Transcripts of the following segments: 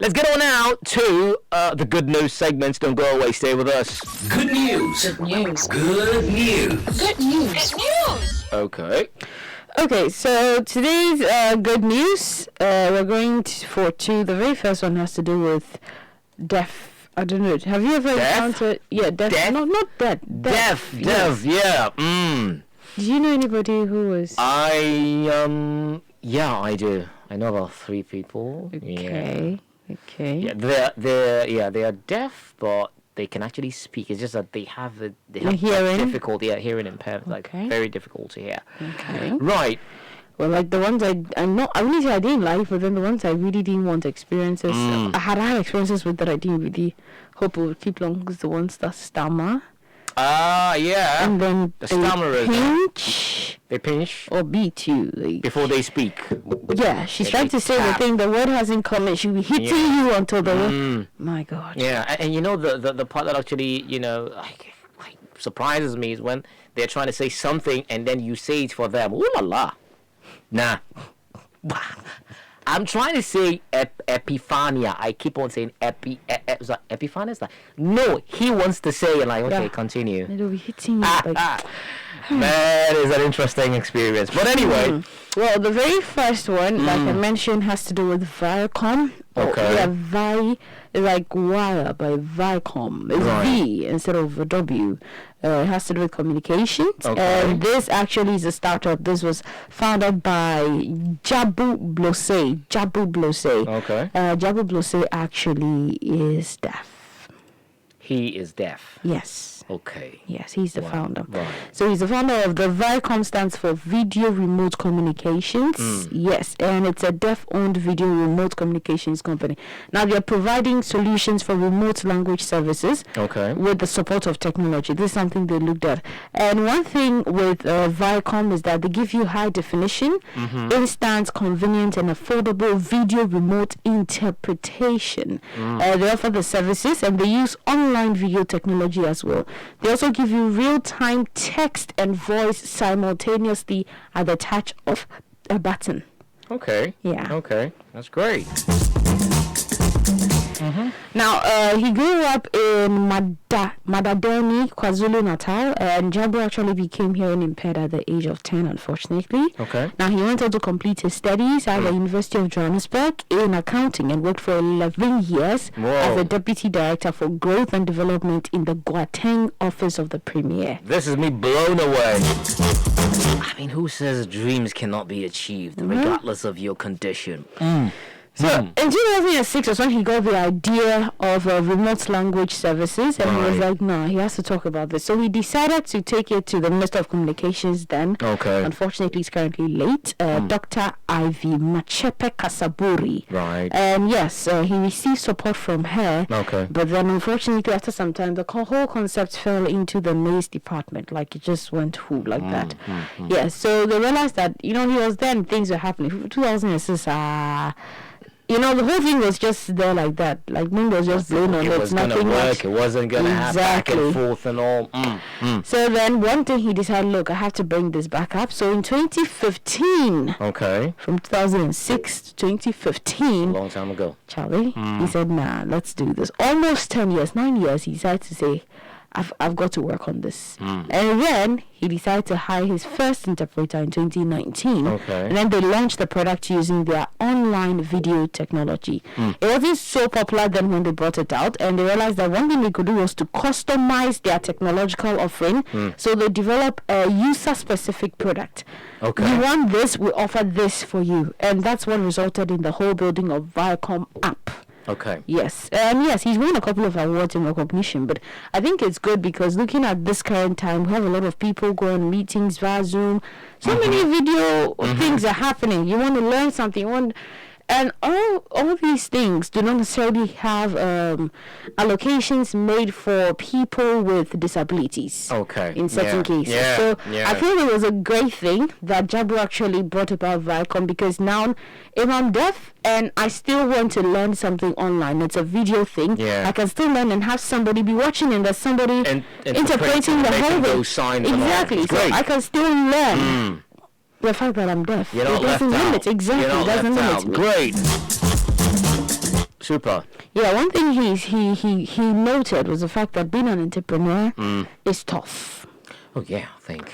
Let's get on out to the good news segments. Don't go away. Stay with us. Good news. Good news. Good news. Good news. Good news. Okay. Okay, so today's good news, we're going for two. The very first one has to do with deaf. I don't know. Have you ever encountered? Yeah, deaf. Not deaf. Deaf. Yeah. Do you know anybody who was? Yeah, I do. I know about 3 people. Okay. Yeah. Okay. Yeah, they are deaf, but they can actually speak. It's just that they have hearing? difficulty at hearing impairment, like very difficult to hear. Okay. Right. Well, like the ones I wouldn't say I didn't like, but then the ones I really didn't want experiences. I had experiences with that I didn't really hope it would keep long. Was the ones that stammer. Yeah. And then the stammerers. They pinch. They pinch. Or beat you. Like, before they speak. Yeah, she's trying to say the thing. The word hasn't come and she'll be hitting you until the word. My God. Yeah, and you know the part that actually, like surprises me is when they're trying to say something and then you say it for them. Ooh la la. Nah. I'm trying to say Epiphania. I keep on saying Epiphania. It's like, no, he wants to say it. Like, okay, continue. It'll be hitting you. That is an interesting experience. But anyway. Well, the very first one, like I mentioned, has to do with Virecom. Okay. Like wire by Virecom. It's V instead of a W. It has to do with communications. Okay. And this actually is a startup. This was founded by Jabu Blose. Okay. Jabu Blose actually is deaf. He is deaf. Yes. Okay. Yes, he's the founder. Right. So he's the founder of the Virecom, stands for Video Remote Communications. Yes, and it's a deaf-owned video remote communications company. Now they're providing solutions for remote language services. Okay. With the support of technology. This is something they looked at. And one thing with Virecom is that they give you high definition, instant, convenient, and affordable video remote interpretation. They offer the services and they use online video technology as well. They also give you real-time text and voice simultaneously at the touch of a button. Okay. Yeah. Okay. That's great. Now, he grew up in Madadeni, KwaZulu-Natal, and Jabu actually became hearing impaired at the age of 10, unfortunately. Okay. Now, he went on to complete his studies at the University of Johannesburg in accounting and worked for 11 years as a deputy director for growth and development in the Gauteng office of the premier. This is me blown away. I mean, who says dreams cannot be achieved regardless of your condition? So in 2006 was when he got the idea of remote language services, and he was like, no, he has to talk about this. So he decided to take it to the Minister of Communications then. Okay. Unfortunately, he's currently late. Dr. Ivy Machepe Kasaburi. Right. And yes, he received support from her. Okay. But then unfortunately, after some time, the whole concept fell into the maize department. Like, it just went like that. Yeah, so they realized that, he was then, things were happening. 2006, the whole thing was just there like that. Like, wind was just blowing on it. It was going to work. It wasn't going to happen back and forth and all. So then one day he decided, look, I have to bring this back up. So in 2015, from 2006 to 2015, a long time ago, Charlie, he said, nah, let's do this. Almost 10 years, 9 years, he decided to say, I've got to work on this. And then he decided to hire his first interpreter in 2019. Okay. And then they launched the product using their online video technology. It wasn't so popular then when they brought it out, and they realized that one thing they could do was to customize their technological offering. So they developed a user-specific product. Okay. You want this, we offer this for you. And that's what resulted in the whole building of Virecom app. Okay. Yes. Yes, he's won a couple of awards in recognition, but I think it's good because looking at this current time, we have a lot of people going meetings via Zoom. So many video things are happening. You want to learn something, and all these things do not necessarily have allocations made for people with disabilities. Okay. In certain cases. Yeah. So I feel it was a great thing that Jabu actually brought about Virecom, because now if I'm deaf and I still want to learn something online, it's a video thing. Yeah. I can still learn and have somebody be watching, and there's somebody interpreting the whole those signs. Exactly. So I can still learn. The fact that I'm deaf, You're not it doesn't left limit. out. Exactly, You're not it doesn't left limit out. me. Great. Super. Yeah, one thing he noted was the fact that being an entrepreneur is tough. Oh, yeah, I think.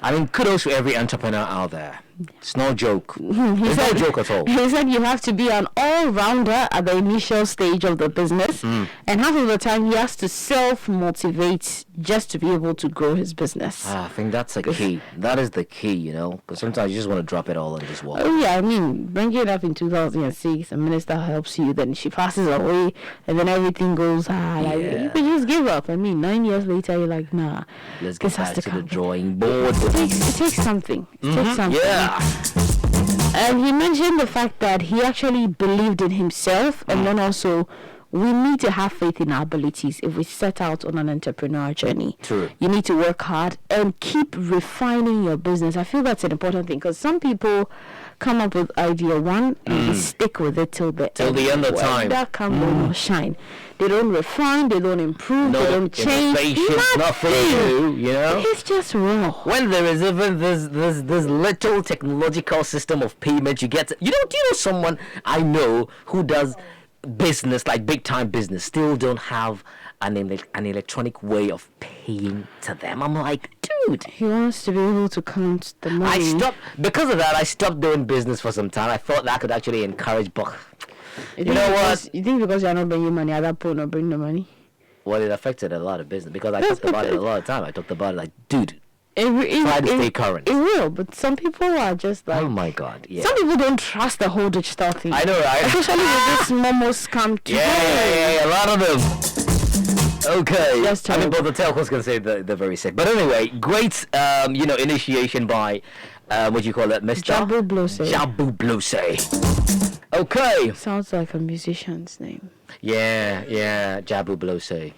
I mean, kudos to every entrepreneur out there. It's no joke. It's no joke at all. He said you have to be an all-rounder at the initial stage of the business, and half of the time he has to self-motivate just to be able to grow his business. I think that's a key. That is the key, you know, because sometimes you just want to drop it all and just walk. Oh yeah, I mean, bringing it up in 2006, a minister helps you, then she passes away, and then everything goes like you can just give up. I mean, 9 years later, you're like, nah, let's get back to the come. drawing board. It takes something. It takes something. Yeah. And he mentioned the fact that he actually believed in himself, and then also we need to have faith in our abilities if we set out on an entrepreneurial journey. True. You need to work hard and keep refining your business. I feel that's an important thing because some people come up with idea one and they stick with it till the end of time. That come or shine. They don't refine, they don't improve, they don't change. Nothing new, you know. It's just raw. When there is even this little technological system of payment, you get. Do you know someone I know who does business, like big time business, still don't have an electronic way of paying to them. I'm like, dude. He wants to be able to count the money. Because of that, I stopped doing business for some time. I thought that could actually encourage, but you know what? You think because you're not bringing money, other people not bring the money? Well, it affected a lot of business because I talked about it a lot of time. I talked about it like, dude, try to stay current. It will, but some people are just like, oh my god, yeah. Some people don't trust the whole digital thing. I know, right? Especially with this Momo scam too. Yeah, a lot of them. Okay. Yes, I mean, both the telcos can say they're very sick. But anyway, great, initiation by, what do you call it, Mr. Jabu Blose. Jabu Blose. Okay. Sounds like a musician's name. Yeah, Jabu Blose. Okay.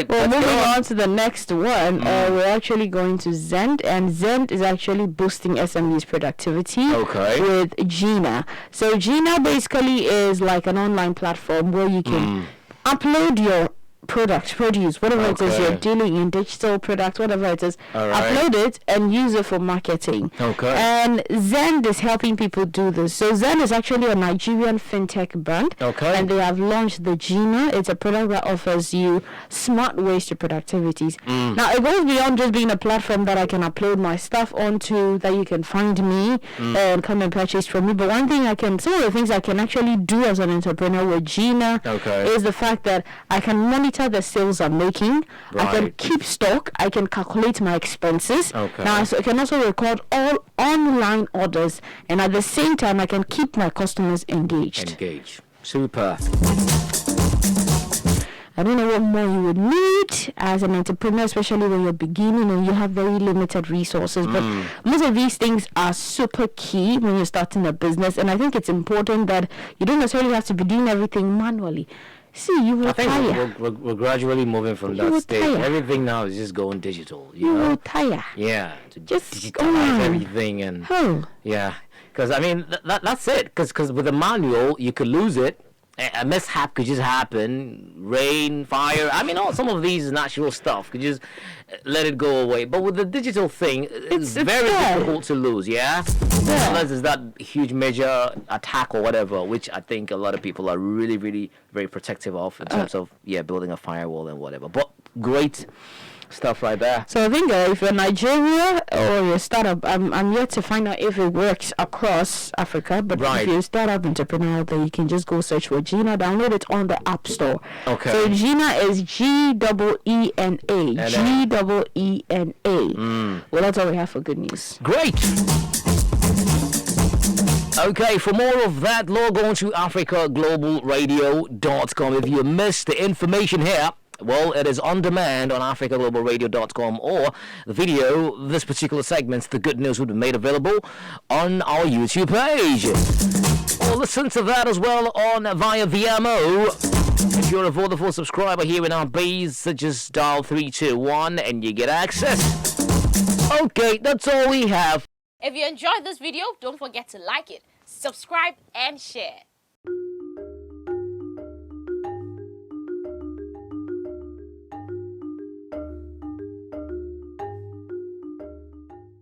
Well, moving on to the next one, we're actually going to Xend, and Xend is actually boosting SMEs productivity with Geena. So Geena basically is like an online platform where you can upload your produce, whatever it is you're dealing in, digital product, whatever it is, upload it and use it for marketing. And Xend is helping people do this. So Xend is actually a Nigerian fintech brand, and they have launched the Geena. It's a product that offers you smart ways to productivities. Now it goes beyond just being a platform that I can upload my stuff onto, that you can find me and come and purchase from me. But some of the things I can actually do as an entrepreneur with Geena is the fact that I can monitor the sales I'm making. I can keep stock. I can calculate my expenses. Now, so I can also record all online orders, and at the same time, I can keep my customers engaged. Super. I don't know what more you would need as an entrepreneur, especially when you're beginning and you have very limited resources. But most of these things are super key when you're starting a business, and I think it's important that you don't necessarily have to be doing everything manually. See, you will I think tire. we're gradually moving from that stage. Tire. Everything now is just going digital. You will tire. Yeah, to just digitalize everything and yeah. Because I mean that's it. Because with the manual you could lose it. A mishap could just happen, rain, fire. I mean, some of these natural stuff could just let it go away. But with the digital thing, it's very difficult to lose, unless it's that huge major attack or whatever, which I think a lot of people are really, really very protective of in terms of building a firewall and whatever. But great stuff right there. So I think if you're Nigeria or you're a startup, I'm yet to find out if it works across Africa, but if you're a startup entrepreneur, then you can just go search for Geena, download it on the App Store. So Geena is Geena. Geena. Well, that's all we have for good news. Great. Okay, for more of that, log on to africaglobalradio.com. If you missed the information here, well, it is on demand on africaglobalradio.com, or the video, this particular segment, the good news, will be made available on our YouTube page. Or listen to that as well via VMO. If you're a Vodafone subscriber here in our base, just dial 321 and you get access. Okay, that's all we have. If you enjoyed this video, don't forget to like it, subscribe, and share.